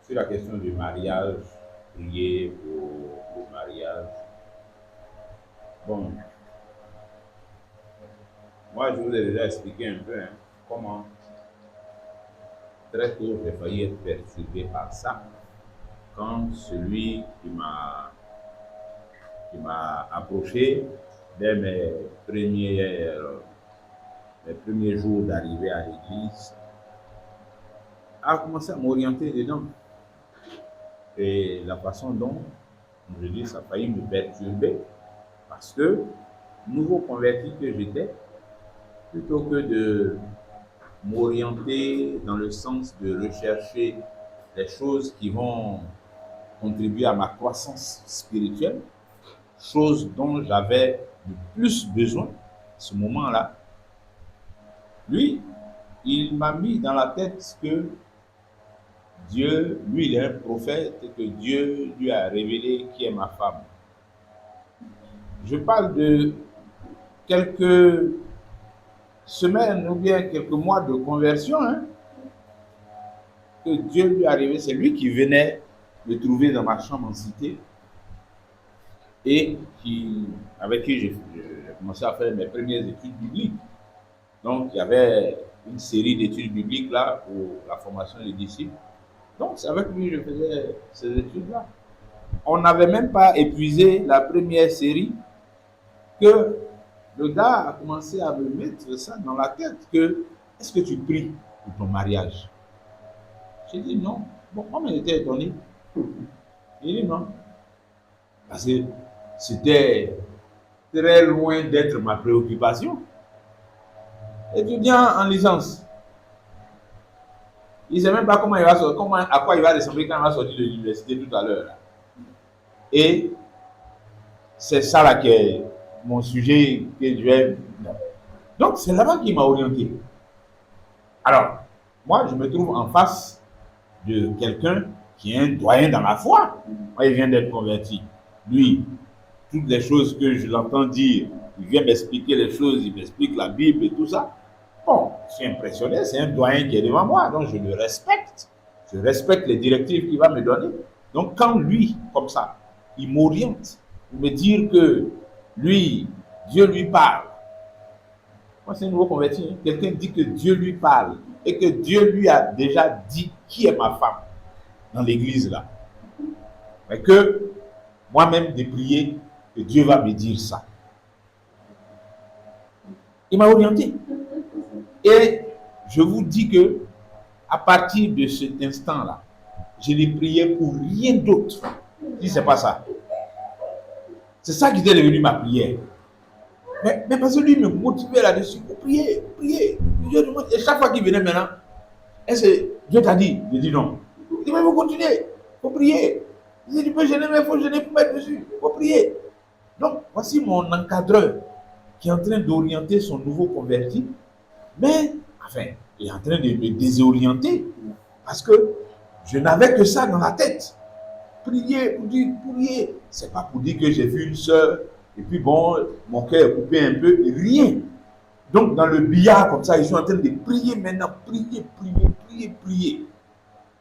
sur la question du mariage, prier pour le mariage. Bon, moi je vous ai déjà expliqué un peu comment très tôt j'ai failli être perturbé par ça quand celui qui m'a approché dès mes premiers jours d'arrivée à l'église a commencé à m'orienter dedans. Et la façon dont, je dis, ça a failli me perturber parce que, nouveau converti que j'étais, plutôt que de m'orienter dans le sens de rechercher les choses qui vont contribuer à ma croissance spirituelle, chose dont j'avais le plus besoin à ce moment-là, lui, il m'a mis dans la tête que Dieu, lui, il est un prophète et que Dieu lui a révélé qui est ma femme. Je parle de quelques semaines ou bien quelques mois de conversion que Dieu lui a révélé. C'est lui qui venait me trouver dans ma chambre en cité et avec qui j'ai commencé à faire mes premières études bibliques. Donc, il y avait une série d'études bibliques là pour la formation des disciples. Donc, c'est avec lui que je faisais ces études-là. On n'avait même pas épuisé la première série que le gars a commencé à me mettre ça dans la tête que est-ce que tu pries pour ton mariage? J'ai dit non. Bon, moi, j'étais étonné. Il dit non. Parce que c'était très loin d'être ma préoccupation. Étudiant en licence, il ne sait même pas comment il va sortir, à quoi il va ressembler quand il va sortir de l'université tout à l'heure. Et c'est ça là qui est mon sujet que je vais. Donc c'est là-bas qu'il m'a orienté. Alors, moi, je me trouve en face de quelqu'un qui est un doyen dans la foi. Moi, il vient d'être converti. Lui, toutes les choses que je l'entends dire, il vient m'expliquer les choses, il m'explique la Bible et tout ça. Bon, je suis impressionné, c'est un doyen qui est devant moi, donc je le respecte. Je respecte les directives qu'il va me donner. Donc quand lui, comme ça, il m'oriente pour me dire que lui, Dieu lui parle. Moi, c'est un nouveau converti. Quelqu'un dit que Dieu lui parle et que Dieu lui a déjà dit qui est ma femme dans l'église là. Mais que moi-même de prier que Dieu va me dire ça. Il m'a orienté. Et je vous dis que à partir de cet instant-là, je n'ai prié pour rien d'autre si ce n'est pas ça. C'est ça qui était devenu ma prière. Mais parce que lui me motivait là-dessus. Pour prier, prier. Et chaque fois qu'il venait maintenant, est-ce que Dieu t'a dit? Je dis non. Il dit, mais il faut continuer. Il faut prier. Il dit, tu peux gêner, mais il faut gêner pour mettre dessus. Il faut prier. Donc, voici mon encadreur qui est en train d'orienter son nouveau converti. Mais, enfin, il est en train de me désorienter parce que je n'avais que ça dans la tête. Prier, pour dire, prier. C'est pas pour dire que j'ai vu une sœur et puis bon, mon cœur est coupé un peu, rien. Donc, dans le billard, comme ça, ils sont en train de prier maintenant, prier, prier, prier, prier.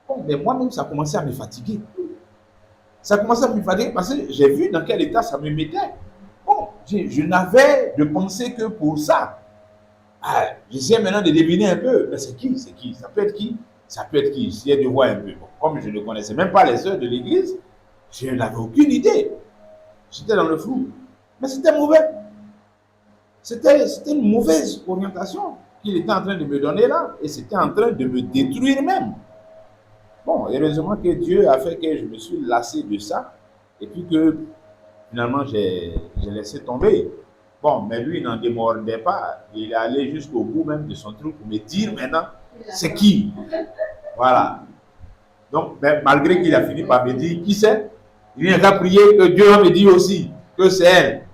Bon, mais moi-même, ça a commencé à me fatiguer. Ça a commencé à me fatiguer parce que j'ai vu dans quel état ça me mettait. Bon, je n'avais de pensée que pour ça. Ah, j'essaie maintenant de deviner un peu. Mais c'est qui? C'est qui? Ça peut être qui? Ça peut être qui? J'essayais de voir un peu. Bon, comme je ne connaissais même pas les sœurs de l'église, je n'avais aucune idée. J'étais dans le flou. Mais c'était mauvais. C'était une mauvaise orientation qu'il était en train de me donner là. Et c'était en train de me détruire même. Bon, heureusement que Dieu a fait que je me suis lassé de ça. Et puis que finalement, j'ai laissé tomber. Bon, mais lui, il n'en démordait pas. Il est allé jusqu'au bout même de son truc pour me dire maintenant, c'est qui? Voilà. Donc, ben, malgré qu'il a fini par me dire qui c'est, il n'a qu'à prier que Dieu me dise aussi que c'est elle.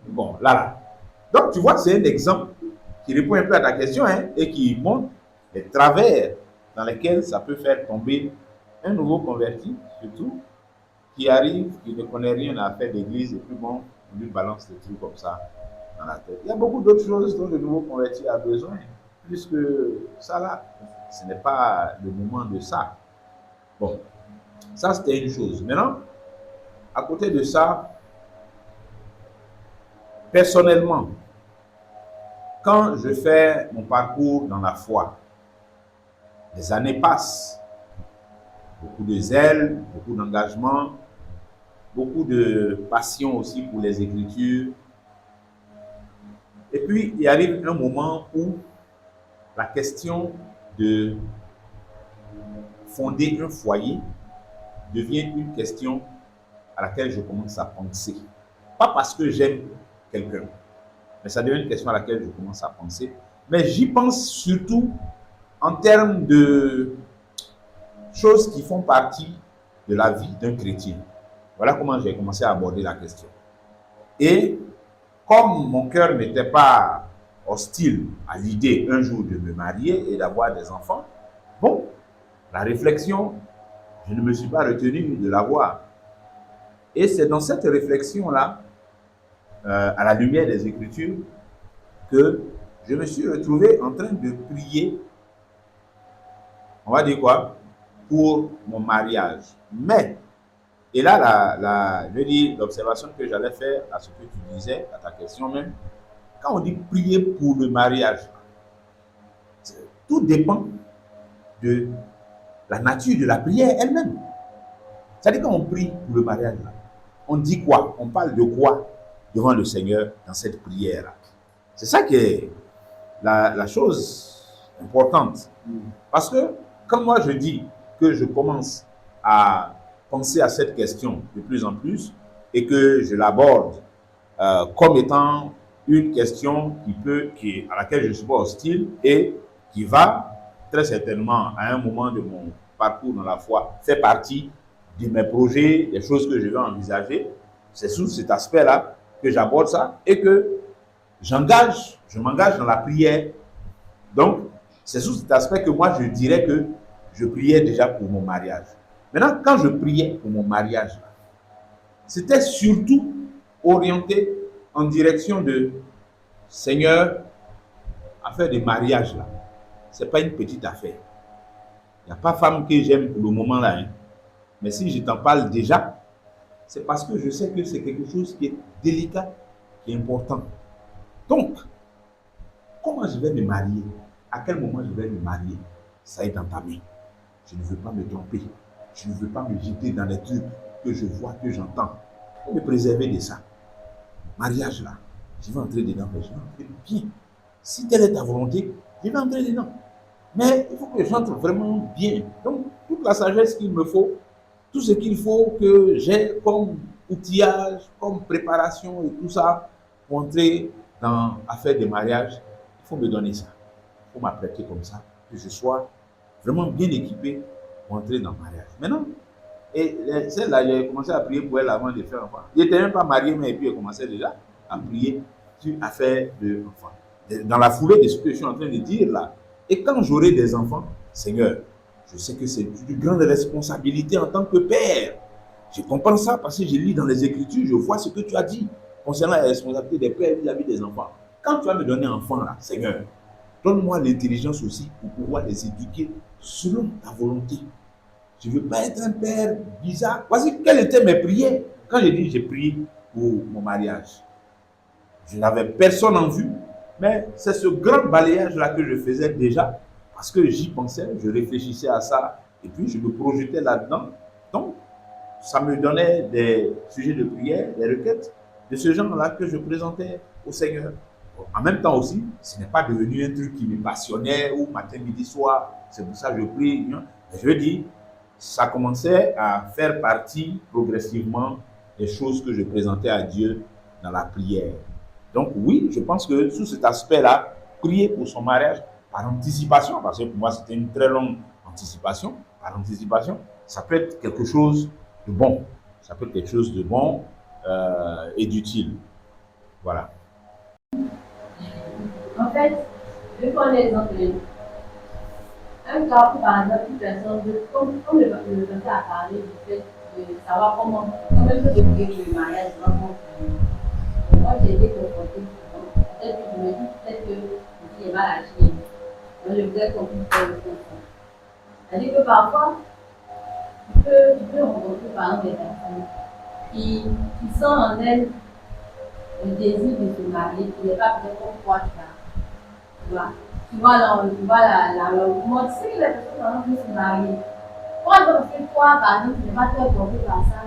Bon, là. Donc, tu vois, c'est un exemple qui répond un peu à ta question et qui montre les travers dans lesquels ça peut faire tomber un nouveau converti, surtout, qui arrive, qui ne connaît rien à faire d'église, et puis bon, on lui balance des trucs comme ça dans la tête. Il y a beaucoup d'autres choses dont le nouveau converti a besoin, puisque ça là, ce n'est pas le moment de ça. Bon, ça c'était une chose. Maintenant, à côté de ça, personnellement, quand je fais mon parcours dans la foi, les années passent, beaucoup de zèle, beaucoup d'engagement, beaucoup de passion aussi pour les Écritures. Et puis, il arrive un moment où la question de fonder un foyer devient une question à laquelle je commence à penser. Pas parce que j'aime quelqu'un, mais ça devient une question à laquelle je commence à penser. Mais j'y pense surtout en termes de choses qui font partie de la vie d'un chrétien. Voilà comment j'ai commencé à aborder la question. Et comme mon cœur n'était pas hostile à l'idée un jour de me marier et d'avoir des enfants, bon, la réflexion, je ne me suis pas retenu de l'avoir. Et c'est dans cette réflexion-là, à la lumière des Écritures, que je me suis retrouvé en train de prier, on va dire quoi, pour mon mariage. Mais, et là, je dis l'observation que j'allais faire à ce que tu disais, à ta question même, quand on dit prier pour le mariage, tout dépend de la nature de la prière elle-même. C'est-à-dire quand on prie pour le mariage, là, on dit quoi? On parle de quoi devant le Seigneur dans cette prière-là? C'est ça qui est la chose importante. Parce que quand moi je dis que je commence à penser à cette question de plus en plus et que je l'aborde comme étant une question à laquelle je ne suis pas hostile et qui va très certainement à un moment de mon parcours dans la foi faire partie de mes projets, des choses que je vais envisager. C'est sous cet aspect-là que j'aborde ça et que je m'engage dans la prière. Donc, c'est sous cet aspect que moi je dirais que je priais déjà pour mon mariage. Maintenant, quand je priais pour mon mariage, c'était surtout orienté en direction de Seigneur, affaire de mariage là. C'est pas une petite affaire. Il n'y a pas femme que j'aime pour le moment là. Hein. Mais si je t'en parle déjà, c'est parce que je sais que c'est quelque chose qui est délicat, qui est important. Donc, comment je vais me marier? À quel moment je vais me marier? Ça est dans ta main. Je ne veux pas me tromper. Je ne veux pas me jeter dans les trucs que je vois, que j'entends. Il faut me préserver de ça. Mariage là, je vais entrer dedans, mais je vais entrer bien. Si telle est ta volonté, je vais entrer dedans. Mais il faut que j'entre vraiment bien. Donc, toute la sagesse qu'il me faut, tout ce qu'il faut que j'ai comme outillage, comme préparation et tout ça pour entrer dans l'affaire de mariage, il faut me donner ça. Il faut m'apprêter comme ça, que je sois vraiment bien équipé pour entrer dans le mariage. Maintenant, et celle-là, j'ai commencé à prier pour elle avant de faire enfant. Je n'étais même pas marié, mais puis elle commençait déjà à prier sur l'affaire de l'enfant. Dans la foulée de ce que je suis en train de dire là. Et quand j'aurai des enfants, Seigneur, je sais que c'est une grande responsabilité en tant que père. Je comprends ça parce que je lis dans les Écritures, je vois ce que tu as dit concernant la responsabilité des pères vis-à-vis des enfants. Quand tu vas me donner un enfant là, Seigneur, donne-moi l'intelligence aussi pour pouvoir les éduquer selon ta volonté. Je ne veux pas être un père bizarre. Voici quelles étaient mes prières. Quand j'ai prié pour mon mariage, je n'avais personne en vue, mais c'est ce grand balayage-là que je faisais déjà, parce que j'y pensais, je réfléchissais à ça, et puis je me projetais là-dedans. Donc, ça me donnait des sujets de prière, des requêtes de ce genre-là que je présentais au Seigneur. En même temps aussi, ce n'est pas devenu un truc qui me passionnait, ou matin, midi, soir, c'est pour ça que je prie. Je veux dire, ça commençait à faire partie progressivement des choses que je présentais à Dieu dans la prière. Donc oui, je pense que sous cet aspect-là, prier pour son mariage par anticipation, parce que pour moi c'était une très longue anticipation, par anticipation, ça peut être quelque chose de bon. Ça peut être quelque chose de bon et d'utile. Voilà. En fait, je vais prendre l'exemple un cas où, par exemple, une personne, comme le pasteur a parlé du fait de savoir comment est-ce que je prie pour le mariage, vraiment. Moi, j'ai été confrontée. Peut-être que je me dis, peut-être que je suis mal agi. Moi, je voudrais qu'on puisse faire le contraire. C'est-à-dire que parfois, tu peux rencontrer par exemple des personnes qui sentent en elles le désir de se marier, qui n'est pas peut-être comme toi, tu vois. Tu vois la mouvement, tu sais que les personnes par exemple veulent se marier. Toi, parce que toi, par exemple, tu n'es pas très porté par ça,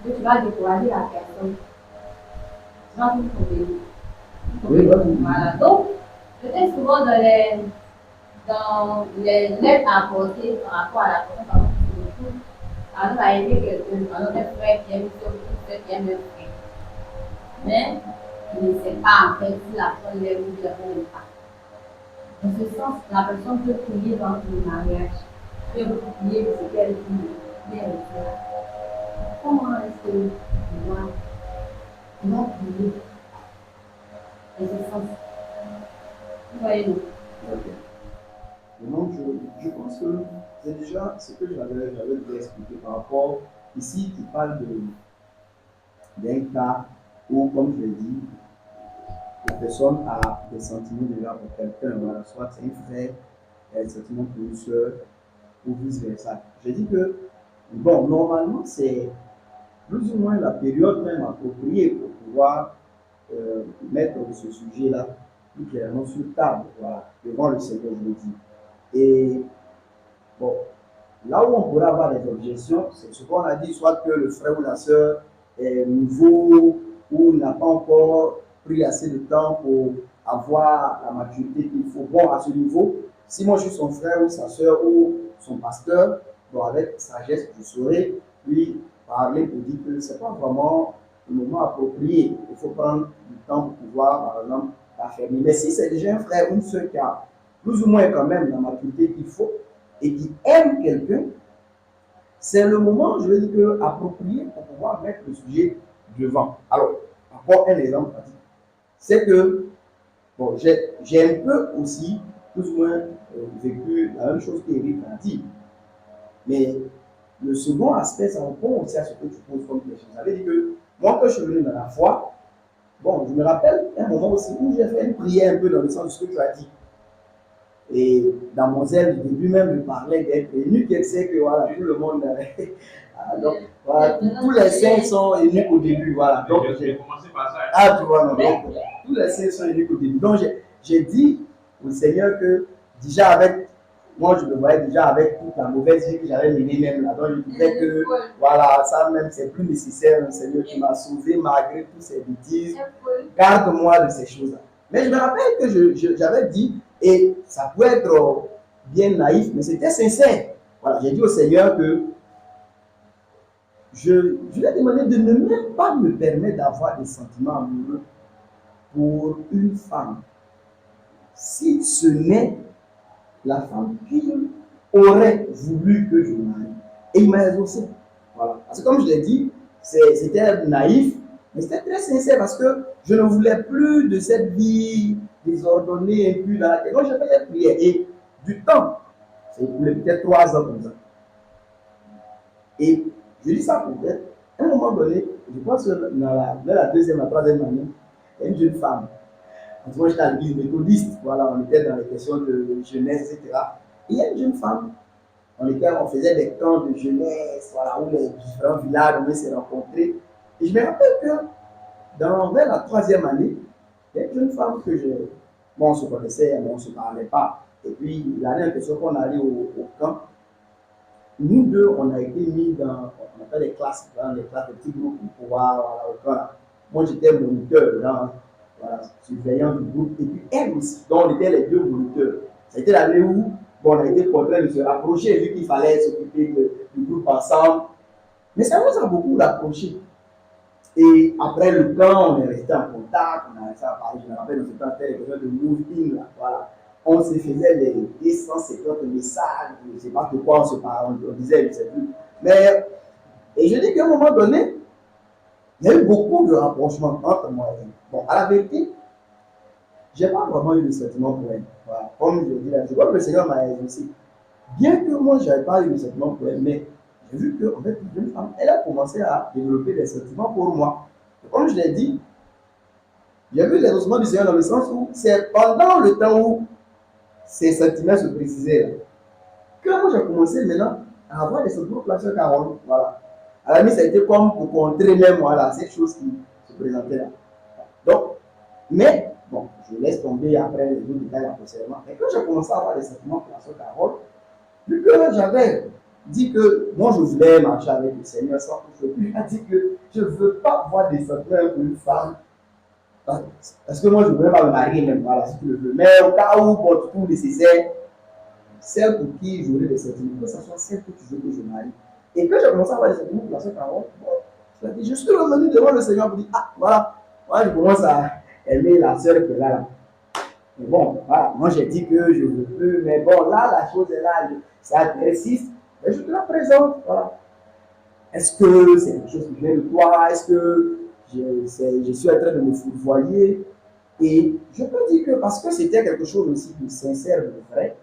que tu vas décourager la personne. Tu vas tout trouver. Oui, vas-y. Voilà. Donc, peut-être souvent dans les lettres apportées par rapport à la personne, par exemple, qui se retrouve, par exemple, à aimer quelqu'un, par exemple, un frère qui aime une soeur, une soeur qui aime un frère. Mais il ne sait pas en fait si la personne l'aime ou la personne n'aime pas. Dans ce sens, la personne peut prier dans le mariage, peut prier pour ce qu'elle dit, mais elle fait. Comment est-ce que on doit prier dans ce sens? Vous voyez, non? Ok. Donc, je pense que c'est déjà ce que j'avais déjà expliqué par rapport. Ici, tu parles d'un cas où, comme je l'ai dit, la personne a des sentiments déjà pour quelqu'un, voilà, soit c'est un frère, elle a des sentiments pour une soeur, ou vice-versa. J'ai dit que, bon, normalement, c'est plus ou moins la période même appropriée pour pouvoir mettre ce sujet-là plus clairement sur table, voilà, devant le Seigneur, je le dis. Et bon, là où on pourrait avoir des objections, c'est ce qu'on a dit, soit que le frère ou la sœur est nouveau ou n'a pas encore pris assez de temps pour avoir la maturité qu'il faut. Bon, à ce niveau, si moi je suis son frère ou sa sœur ou son pasteur, bon, avec sagesse, je saurais lui parler pour dire que ce n'est pas vraiment le moment approprié. Il faut prendre du temps pour pouvoir, par exemple, affermir. Mais si c'est déjà un frère ou une sœur qui a plus ou moins quand même la maturité qu'il faut, et qui aime quelqu'un, c'est le moment, je veux dire, approprié pour pouvoir mettre le sujet devant. Alors, encore un exemple pratique. C'est que, bon, j'ai un peu aussi, plus ou moins, vécu la même chose qu'Éric a dit. Mais le second aspect, ça répond aussi à ce que tu poses comme question. Ça veut dire que, moi, quand je suis venu dans la foi, bon, je me rappelle un moment aussi où j'ai fait une prière un peu dans le sens de ce que tu as dit. Et dans mon zèle, au début même, je parlais d'être énu, qu'elle sait que voilà, tout le monde. Donc, voilà, tous les saints sont énus au début. Voilà. Donc, j'ai commencé par ça. Ah, tu vois, non, donc, tous les saints sont énus au début. Donc, j'ai dit au Seigneur que déjà avec. Moi, je me voyais déjà avec toute la mauvaise vie que j'avais menée même là. Donc, je disais que, voilà, ça même, c'est plus nécessaire. Le Seigneur qui m'a sauvé malgré toutes ces bêtises. Garde-moi de ces choses-là. Mais je me rappelle que j'avais dit, et ça peut être bien naïf, mais c'était sincère. Voilà, j'ai dit au Seigneur que je lui ai demandé de ne même pas me permettre d'avoir des sentiments amoureux pour une femme, si ce n'est la femme qu'il aurait voulu que je marie. Et il m'a exaucé. Voilà. Parce que comme je l'ai dit, c'était naïf, mais c'était très sincère parce que je ne voulais plus de cette vie désordonnée, impure dans laquelle. Donc j'ai fait des prières. Et du temps, c'est peut-être 3 ans comme ça. Et je dis ça pour être, à un moment donné, je pense que dans la deuxième, la troisième année, il y a une jeune femme. Moi, j'étais à l'église méthodiste, voilà, on était dans les questions de jeunesse, etc. Et il y a une jeune femme, on faisait des camps de jeunesse, voilà, où les différents villages, on s'est rencontrés. Et je me rappelle que vers la troisième année, il y a une jeune femme que bon, on se connaissait, mais on ne se parlait pas. Et puis, l'année en question qu'on allait au camp, nous deux, on a été mis on appelle les classes, des petits groupes pour pouvoir, voilà, au camp. Moi, j'étais moniteur, voilà, surveillant du groupe, et puis elle aussi. Donc, on était les deux moniteurs. C'était l'année où bon, on a été contraint de se rapprocher, vu qu'il fallait s'occuper du groupe ensemble. Mais ça nous a beaucoup rapprochés. Et après le temps, on est resté en contact, on a resté à parler. Je me rappelle, on s'était en fait les de move-in, là, voilà. On se faisait les 150 messages, je ne sais pas de quoi on se parlait, on disait, je ne sais plus. Mais, et je dis qu'à un moment donné, il y a eu beaucoup de rapprochements entre moi et elle. Bon, à la vérité, je n'ai pas vraiment eu de sentiment pour elle. Voilà. Comme je dis là, je vois que le Seigneur m'a exaucé. Bien que moi, je n'avais pas eu de sentiment pour elle, mais j'ai vu qu'en fait, une jeune femme, elle a commencé à développer des sentiments pour moi. Et comme je l'ai dit, j'ai vu l'exaucement du Seigneur dans le sens où c'est pendant le temps où ces sentiments se précisaient là, que moi j'ai commencé maintenant à avoir des sentiments pour la sœur Carole. Voilà. À la limite, ça a été comme pour contrer même voilà, cette chose qui se présentait là. Donc, mais, bon, je laisse tomber après les autres détails la concernant. Et quand j'ai commencé à avoir des sentiments pour la sœur Carole, vu que j'avais dit que moi je voulais marcher avec le Seigneur sans que lui a dit que je ne veux pas avoir des sentiments pour une femme. Parce que moi je ne voulais pas me marier même, voilà, si tu le veux. Mais au cas où, bon, tout nécessaire, celle pour qui j'aurais des sentiments, que ce soit celle que tu veux que je marie. Et quand j'ai commencé à avoir des sentiments pour la sœur Carole, bon, je suis revenu devant le Seigneur pour dire, ah, voilà, moi je commence à aimer la sœur qui est là. Mais bon, voilà, moi j'ai dit que je veux plus, mais bon, là, la chose est là, ça persiste, mais je te la présente, voilà. Est-ce que c'est quelque chose qui vient de toi? Est-ce que je suis en train de me fourvoyer? Et je peux dire que parce que c'était quelque chose aussi de sincère, de vrai,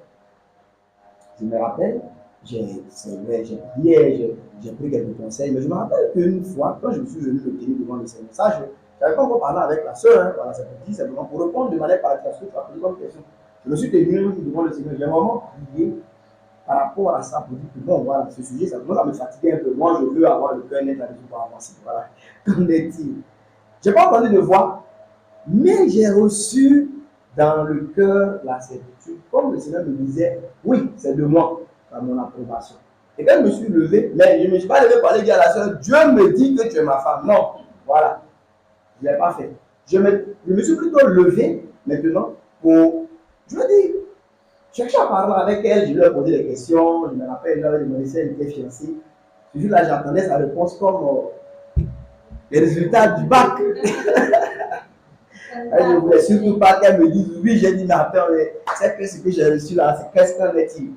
je me rappelle, c'est vrai, j'ai prié, j'ai pris quelques conseils, mais je me rappelle qu'une fois, quand je me suis venu me tenir devant le Seigneur, ça, je n'avais pas encore parlé avec la sœur, hein, voilà, ça me dit simplement pour répondre de manière particulière à ce que tu as posé comme question. Je me suis tenu devant le Seigneur, j'ai vraiment prié par rapport à ça pour dire que bon, voilà, ce sujet, ça commence à me fatiguer un peu. Moi, je veux avoir le cœur net là-dessus pour avancer, voilà, comme est dit. Je n'ai pas entendu de voix, mais j'ai reçu dans le cœur la certitude, comme le Seigneur me disait, oui, c'est de moi, par mon approbation. Et quand je me suis levé, mais je ne me suis pas levé pour aller dire à la soeur, Dieu me dit que tu es ma femme. Non, voilà, je ne l'ai pas fait. Je me suis plutôt levé maintenant pour, je veux dire, chercher à parler avec elle, je lui ai posé des questions, je me rappelle, je lui avais demandé si elle était fiancée. Toujours là, j'attendais sa réponse comme les résultats du bac. Je ne voulais surtout pas qu'elle me dise oui, j'ai dit, mais attends, c'est ce que j'ai reçu là, c'est qu'est-ce qu'en est-il?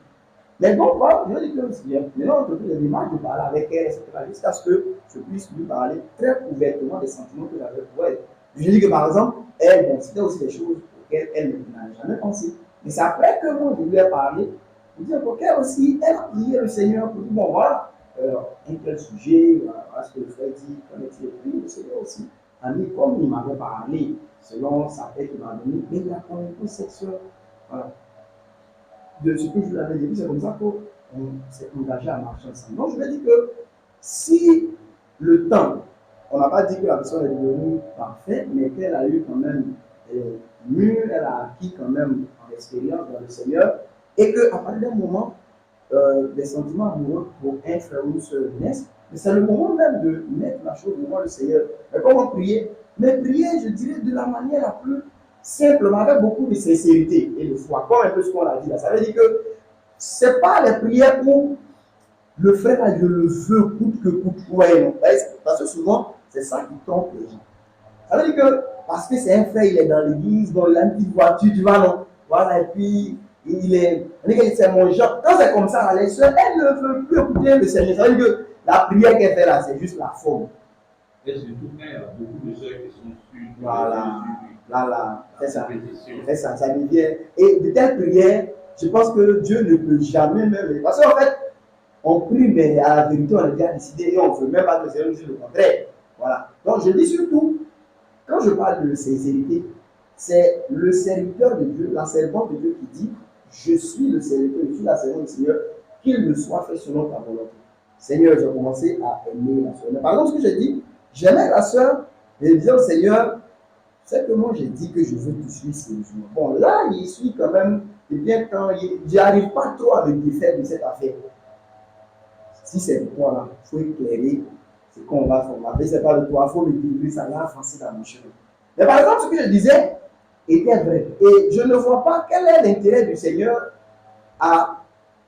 Mais bon, voilà, je dis que maintenant, on j'ai l'image de parler avec elle, etc., jusqu'à ce que je puisse lui parler très ouvertement des sentiments que j'avais pour elle. Je dis que par exemple, elle, bon, c'était aussi des choses auxquelles elle n'a jamais pensé. Mais c'est après que moi, je lui ai parlé, pour dire qu'elle aussi, elle a prié le Seigneur pour dire, bon, voilà, un tel sujet, voilà ce que le frère dit, qu'en est-il? Et puis le Seigneur aussi a mis comme il m'avait parlé, selon sa tête qu'il m'a donné, mais il a convaincu cette soeur. Voilà. De ce que je lui avais dit, c'est comme ça qu'on s'est engagé à marcher ensemble. Donc, je vais dire que si le temps, on n'a pas dit que la personne est devenue parfaite, mais qu'elle a eu quand même mûr, elle a acquis quand même en expérience dans le Seigneur, et qu'à partir d'un moment, des sentiments amoureux pour un frère ou une soeur naissent, mais c'est le moment même de mettre la chose devant le Seigneur. Mais comment prier? Mais prier, je dirais, de la manière la plus simplement, avec beaucoup de sincérité et de foi, comme un peu ce qu'on a dit là. Ça veut dire que ce n'est pas les prières où le frère a je le veux coûte que coûte. Ouais, non. Parce que souvent, c'est ça qui trompe les gens. Ça veut dire que parce que c'est un frère, il est dans l'église, bon, il a une petite voiture, tu vois, non. Voilà, et puis c'est mon genre. Quand c'est comme ça, les soeurs, elles ne veulent plus écouter le Seigneur. Ça veut dire que la prière qu'elle fait là, c'est juste la forme. Et surtout quand il y a beaucoup de soeurs qui sont sûres. Voilà, c'est ça. C'est ça, ça devient. Et de telles prières, je pense que Dieu ne peut jamais même. Parce qu'en fait, on prie, mais à la vérité, on a déjà décidé et on ne veut même pas que le Seigneur nous dise le contraire. Voilà. Donc, je dis surtout, quand je parle de sincérité, c'est le serviteur de Dieu, la servante de Dieu qui dit, je suis le serviteur, je suis la servante du Seigneur, qu'il me soit fait selon ta volonté. Seigneur, j'ai commencé à aimer la soeur. Mais par exemple, ce que j'ai dit, j'aimais la soeur, et je disais au Seigneur, c'est que moi j'ai dit que je veux te suivre sérieusement. Bon, là, il suit quand même, et bien quand je n'arrive pas trop à me défaire de cette affaire. Si c'est de toi là, il faut éclairer ce qu'on va faire. Mais ce n'est pas de toi, il faut me dire, ça va avancer dans mon chemin. Mais par exemple, ce que je disais était vrai. Et je ne vois pas quel est l'intérêt du Seigneur à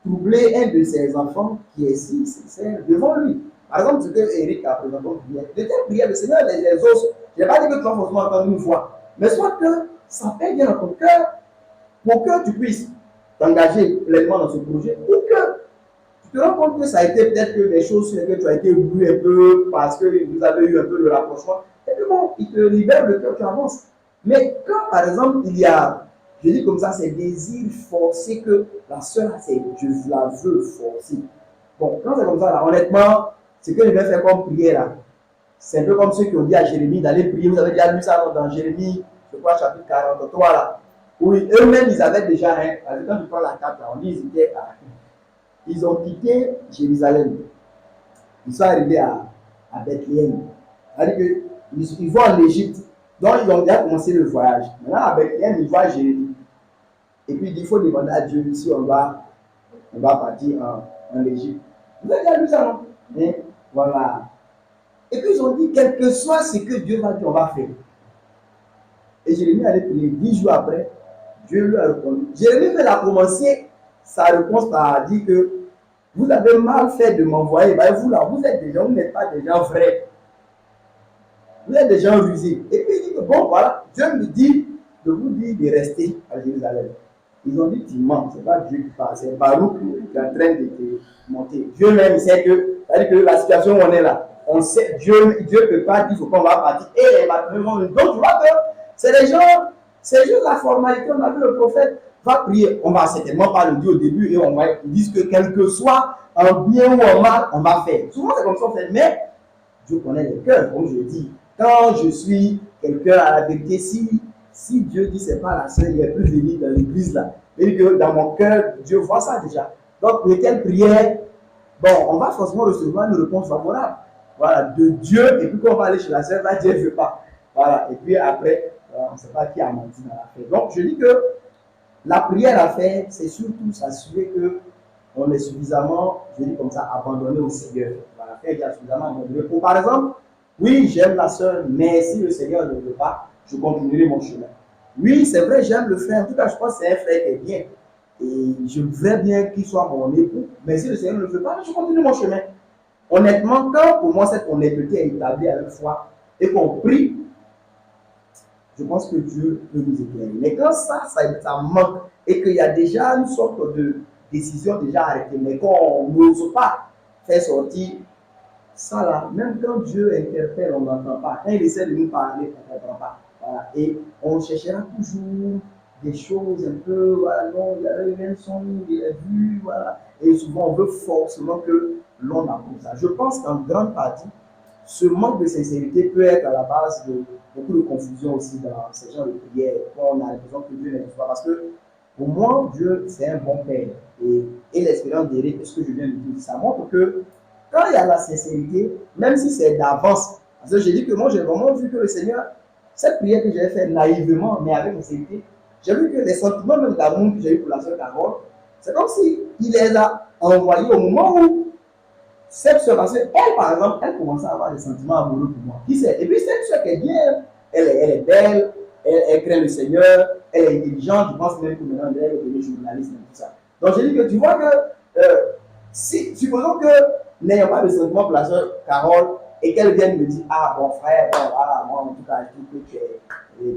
troubler un de ses enfants qui est si sincère devant lui. Par exemple, ce que Eric a présenté, de telles prières, le Seigneur les os. Je n'ai pas dit que tu vas forcément entendre une fois, mais soit que ça paie bien dans ton cœur pour que tu puisses t'engager pleinement dans ce projet, ou que tu te rends compte que ça a été peut-être que des choses sur lesquelles tu as été voulu un peu parce que vous avez eu un peu de rapprochement, et puis bon, il te libère le cœur, tu avances. Mais quand par exemple il y a, je dis comme ça, ces désirs forcés que la sœur a, c'est je la veux forcer. Bon, quand c'est comme ça, là, honnêtement, ce que je vais faire comme prière là, c'est un peu comme ceux qui ont dit à Jérémie d'aller prier. Vous avez déjà lu ça dans Jérémie, je crois, chapitre 43 là. Où eux-mêmes, ils avaient déjà, quand tu prends la carte là, on dit ils étaient ils ont quitté Jérusalem. Ils sont arrivés à Bethléem. C'est-à-dire qu'ils vont en Égypte. Donc, ils ont déjà commencé le voyage. Maintenant, à Bethléem, ils voient Jérémie. Et puis, il faut demander à Dieu si on va partir en Égypte. Vous avez déjà vu ça, non? Et voilà. Et puis, ils ont dit, quel que soit ce que Dieu va dire, on va faire. Et Jérémie allait prier 10 jours après. Dieu lui a répondu. Jérémie a commencé sa réponse par dire que vous avez mal fait de m'envoyer. Ben vous là, vous êtes des gens, vous n'êtes pas des gens vrais. Vous êtes des gens rusés. Et puis il dit que bon, voilà, Dieu me dit de vous dire de rester à Jérusalem. Ils ont dit, tu mens, c'est pas Dieu qui parle, c'est Baruch qui est en train de te monter. Dieu même sait que, c'est-à-dire que la situation où on est là, on sait, Dieu ne peut pas dire qu'il faut qu'on va partir. Et les bâtiments vont. Donc tu vois que c'est des gens, c'est juste la formalité. On a vu le prophète va prier. On va certainement pas le dire au début et on va, ils disent que quel que soit en bien ou en mal, on va faire. Souvent c'est comme ça on fait, mais Dieu connaît les cœurs, comme je dis. Quand je suis quelqu'un à la vérité, si Dieu dit c'est pas la seule, il est plus venu dans l'église là. Et que dans mon cœur, Dieu voit ça déjà. Donc, pour telle prière, bon, on va forcément recevoir une réponse favorable. Voilà, de Dieu, et puis quand on va aller chez la sœur, là, Dieu ne veut pas. Voilà, et puis après, on ne sait pas qui a menti dans l'affaire. Donc, je dis que la prière à faire, c'est surtout s'assurer qu'on est suffisamment, je dis comme ça, abandonné au Seigneur. Voilà, faire qu'il y a suffisamment abandonné. Pour, par exemple, oui, j'aime la sœur, mais si le Seigneur ne veut pas, je continuerai mon chemin. Oui, c'est vrai, j'aime le frère. En tout cas, je pense que c'est un frère qui est bien. Et je voudrais bien qu'il soit mon époux. Mais si le Seigneur ne le veut pas, je continue mon chemin. Honnêtement, quand pour moi cette honnêteté est établie à la fois et qu'on prie, je pense que Dieu peut nous éclairer. Mais quand ça manque et qu'il y a déjà une sorte de décision déjà arrêtée, mais qu'on n'ose pas faire sortir ça là, même quand Dieu interpelle, on n'entend pas. Quand il essaie de nous parler, on ne comprend pas. Voilà. Et on cherchera toujours des choses un peu, voilà, non, il y a eu un son, il a vu, voilà. Et souvent, on veut forcément que l'on approuve ça. Je pense qu'en grande partie, ce manque de sincérité peut être à la base de beaucoup de confusion aussi dans ces genres de prières. On a l'impression que Dieu n'aime pas. Parce que pour moi, Dieu, c'est un bon Père. Et l'expérience d'Éric, ce que je viens de dire, ça montre que quand il y a la sincérité, même si c'est d'avance, parce que j'ai dit que moi, j'ai vraiment vu que le Seigneur, cette prière que j'ai faite naïvement, mais avec sincérité, j'ai vu que les sentiments même d'amour que j'ai eu pour la sœur Carole, c'est comme s'il les a envoyés au moment où cette sœur, parce qu'elle, par exemple, elle commençait à avoir des sentiments amoureux pour moi. Qui sait? Et puis cette sœur qui est bien, elle est belle, elle craint le Seigneur, elle est intelligente, je pense même que maintenant elle est devenue journaliste et tout ça. Donc j'ai dit que tu vois que, supposons que n'ayant pas de sentiments pour la sœur Carole, et qu'elle vienne me dire, ah bon frère, bon voilà, moi en tout cas, je trouve que tu es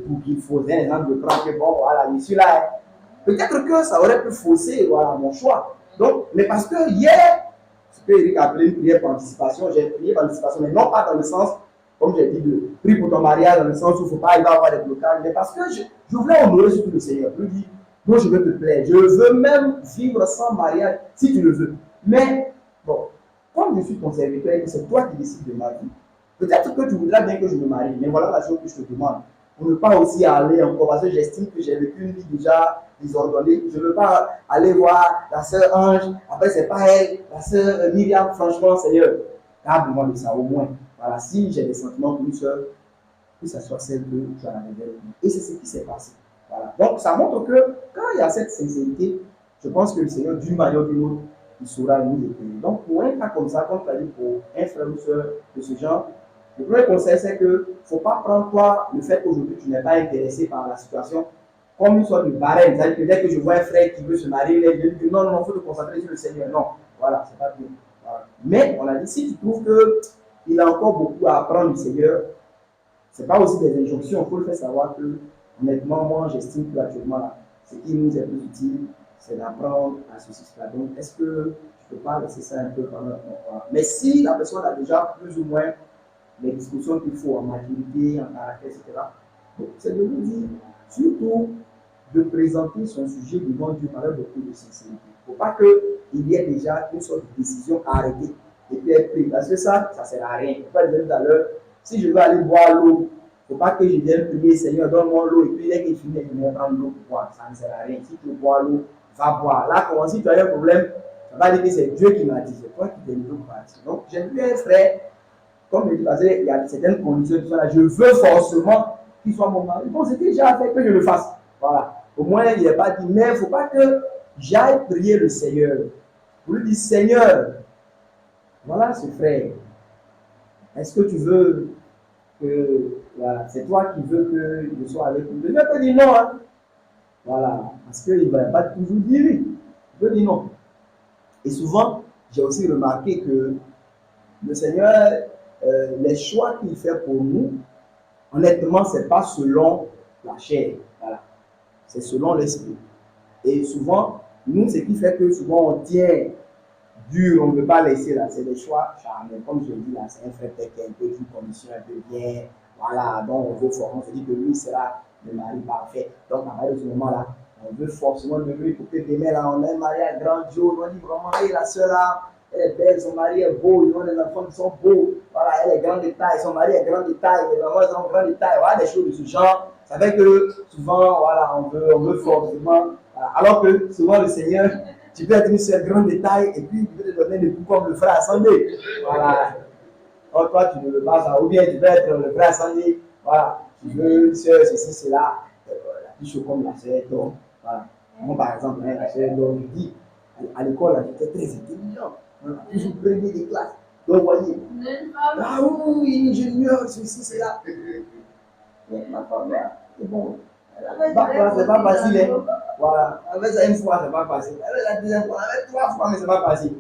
tout qu'il faut, un exemple de prendre que bon voilà, je suis là. Peut-être que ça aurait pu fausser voilà, mon choix. Donc, mais parce que hier, ce que Eric a appelé une prière par anticipation, j'ai prié par anticipation, mais non pas dans le sens, comme j'ai dit, de prier pour ton mariage, dans le sens où il ne faut pas avoir des blocages, mais parce que je voulais honorer surtout le Seigneur. Je lui dis, non, je veux te plaire, je veux même vivre sans mariage, si tu le veux. Mais, bon, comme je suis ton serviteur et que c'est toi qui décides de ma vie, peut-être que tu voudras bien que je me marie, mais voilà la chose que je te demande. Pour ne pas aussi aller encore, parce que j'estime que j'ai vécu une vie déjà désordonnée. Je ne veux pas aller voir la sœur Ange, après c'est pas elle, la sœur Myriam, franchement, Seigneur, garde-moi de ça au moins. Voilà, si j'ai des sentiments pour une sœur, que ce soit celle que tu as révélée. Et c'est ce qui s'est passé. Voilà. Donc ça montre que quand il y a cette sincérité, je pense que le Seigneur, d'une manière ou d'une autre, il saura nous éclairer. Donc pour un cas comme ça, comme tu as dit, pour un frère ou sœur de ce genre, le premier conseil, c'est qu'il ne faut pas prendre toi le fait qu'aujourd'hui tu n'es pas intéressé par la situation comme une sorte de barème. C'est-à-dire que dès que je vois un frère qui veut se marier, je dis non, non, il faut te concentrer sur le Seigneur. Non, voilà, c'est pas bien. Voilà. Mais on a dit, si tu trouves qu'il a encore beaucoup à apprendre du Seigneur, ce n'est pas aussi des injonctions, il faut le faire savoir que, honnêtement, moi, j'estime qu'actuellement, là, ce qui nous est plus utile, c'est d'apprendre à ceci, cela. Donc, est-ce que tu ne peux pas laisser ça un peu pendant un temps? Mais si la personne a déjà plus ou moins les discussions qu'il faut en maturité, en caractère, etc., donc, c'est de nous dire, surtout, de présenter son sujet devant Dieu avec beaucoup de sincérité. Il ne faut pas qu'il y ait déjà une sorte de décision arrêtée et puis être prise. Parce que ça ne sert à rien. Il ne faut pas dire tout à l'heure, si je veux aller boire l'eau, il ne faut pas que je vienne prier, Seigneur, donne-moi l'eau, et puis dès qu'il finit, je vais prendre l'eau pour boire. Ça ne sert à rien. Si tu veux boire l'eau, va boire. Là, si tu as un problème, tu Ça va dire que c'est Dieu qui m'a dit, c'est toi qui t'es levé pour partir. Donc, j'ai vu un frère, comme je disais, il y a certaines conditions qui sont là, je veux forcément qu'il soit mon mari. Bon, c'était déjà fait que je le fasse. Voilà. Au moins, il n'est pas dit, mais il ne faut pas que j'aille prier le Seigneur. Vous lui dites, Seigneur, voilà ce frère. Est-ce que tu veux que, voilà, c'est toi qui veux que je sois avec lui? Je vais te dire non, hein. Voilà, parce qu'il ne va pas toujours dire oui. Je peux dire non. Et souvent, j'ai aussi remarqué que le Seigneur, les choix qu'il fait pour nous, honnêtement, ce n'est pas selon la chair. Voilà. C'est selon l'esprit. Et souvent, nous, ce qui fait que souvent on tient dur, on ne veut pas laisser là, c'est des choix charnels. Comme je dis là, c'est un frère qui est un peu d'une condition un peu bien. Voilà, donc on veut forcément, on se dit que lui sera le mari parfait. Donc à partir de ce moment-là, on veut forcément de lui pour que demain là, on a un mariage grandiose. On dit vraiment, hey, la soeur là, elle est belle, son mari est beau, ils ont des enfants qui sont beaux. Voilà, elle est grande de taille, son mari est grand de taille, les mamans sont grandes de taille. Voilà, des choses de ce genre. Ça fait que souvent, voilà, on veut forcément. Voilà. Alors que souvent le Seigneur, tu peux être une seule grande de taille et puis il veut te donner des coups comme le frère Assemblée. Voilà. Or, toi, tu ne veux pas ça. Ou bien tu veux être le frère Assemblée. Voilà. Tu veux une soeur, ceci, cela. La plus chaud comme la soeur. Donc, voilà. Moi, par exemple, hein, la soeur, donc, je dis, à l'école, j'étais très intelligent. Voilà. Toujours premier des classes. Donc, vous voyez. Ah oui, ingénieur, ceci, cela. Mais ma femme, c'est bon. C'est pas facile. Hein. Voilà. Avec ça une fois, c'est pas facile. Avec la deuxième fois, avec 3 fois, mais c'est pas facile.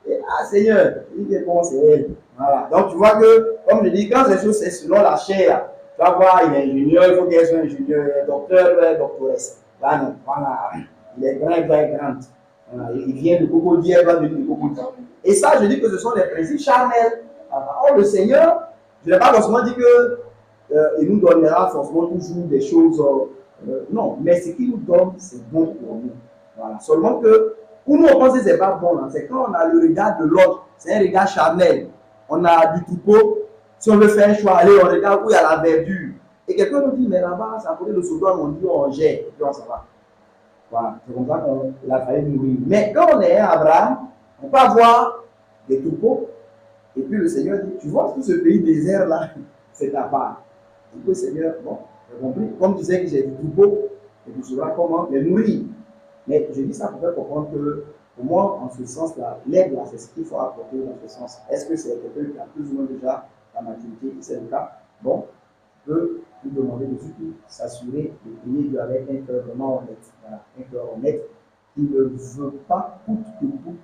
Et, ah Seigneur, il est bon, c'est elle. Voilà. Donc tu vois que, comme je dis, quand les choses c'est selon la chair, tu vas voir, il est ingénieur, il faut qu'elle soit ingénieur, docteur, doctoresse. Là, non. Voilà. Il est grand, il doit être grand. Voilà. Il vient de Cocody, elle doit venir de Cocody. Et ça, je dis que ce sont des principes charnels. Or, le Seigneur, je n'ai pas forcément dit que il nous donnera forcément toujours des choses. Non, mais ce qu'il nous donne, c'est bon pour nous. Voilà. Seulement que, pour nous, on pense que ce n'est pas bon. Hein. C'est quand on a le regard de l'autre, c'est un regard charnel. On a du troupeau. Si on veut faire un choix, allez, on regarde où il y a la verdure. Et quelqu'un nous dit, mais là-bas, c'est à côté de Sodome, on dit, on gère. Et puis on s'en va. Voilà. C'est comme ça qu'il a fallu mourir. Mais quand on est Abraham, on peut avoir des troupeaux. Et puis le Seigneur dit, tu vois tout ce pays désert-là, c'est ta part. Et puis le Seigneur, bon, j'ai compris. Comme tu sais que j'ai du troupeau, et tu sauras comment les nourrir. Mais je dis ça pour faire comprendre que, pour moi, en ce sens-là, l'aide, là, c'est ce qu'il faut apporter dans ce sens. Est-ce que c'est quelqu'un qui a plus ou moins déjà la maturité? Si c'est le cas, bon, je peux lui demander de surtout s'assurer de prier Dieu avec un cœur vraiment honnête. Voilà, un cœur honnête qui ne veut pas coûte que coûte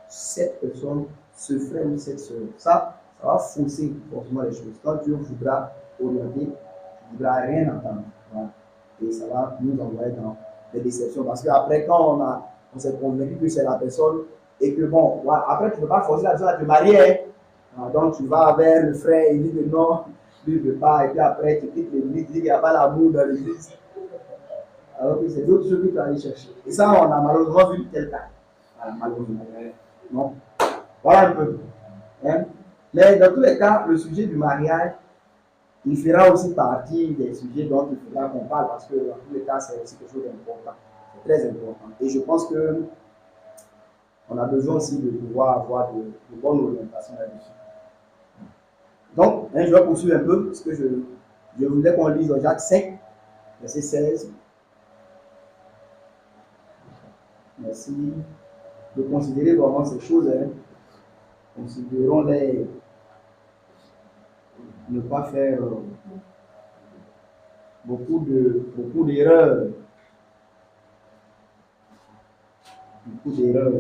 cette personne, ce frère ou cette soeur. Ça va fausser forcément les choses. Quand Dieu voudra orienter, il ne voudra rien entendre. Voilà. Et ça va nous envoyer dans des déceptions. Parce qu'après, quand on s'est convaincu que c'est la personne, et que bon, ouais, après tu ne peux pas forcer la personne à te marier. Hein. Donc tu vas vers le frère, il dit que non, lui ne veut pas, et puis après tu quittes l'église, il dit qu'il n'y a pas l'amour dans l'église. Alors que c'est d'autres choses que tu vas aller chercher. Et ça, on a malheureusement vu tel cas. Voilà, malheureusement. Non. Voilà un peu. Hein? Mais dans tous les cas, le sujet du mariage, il fera aussi partie des sujets dont il faudra qu'on parle parce que dans tous les cas, c'est aussi quelque chose d'important. C'est très important. Et je pense que on a besoin aussi de pouvoir avoir de bonnes orientations là-dessus. Donc, hein, je vais poursuivre un peu parce que je voulais qu'on lise Jacques 5, verset 16. Merci de considérer vraiment ces choses. Hein. Considérons-les. Ne pas faire beaucoup d'erreurs. Beaucoup d'erreurs.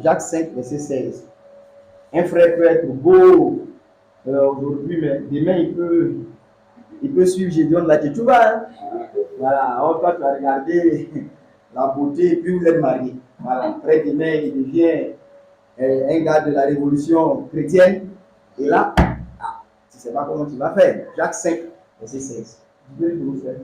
Jacques 5, verset 16. Un frère peut être beau aujourd'hui, mais demain il peut suivre Gédéon là, tu vois. Hein? Voilà, alors toi tu vas regarder la beauté et puis vous êtes mariés. Voilà, après demain il devient un gars de la révolution chrétienne. Et là, tu ne sais pas comment tu vas faire. Jacques 5, verset 16. Dieu vous faire.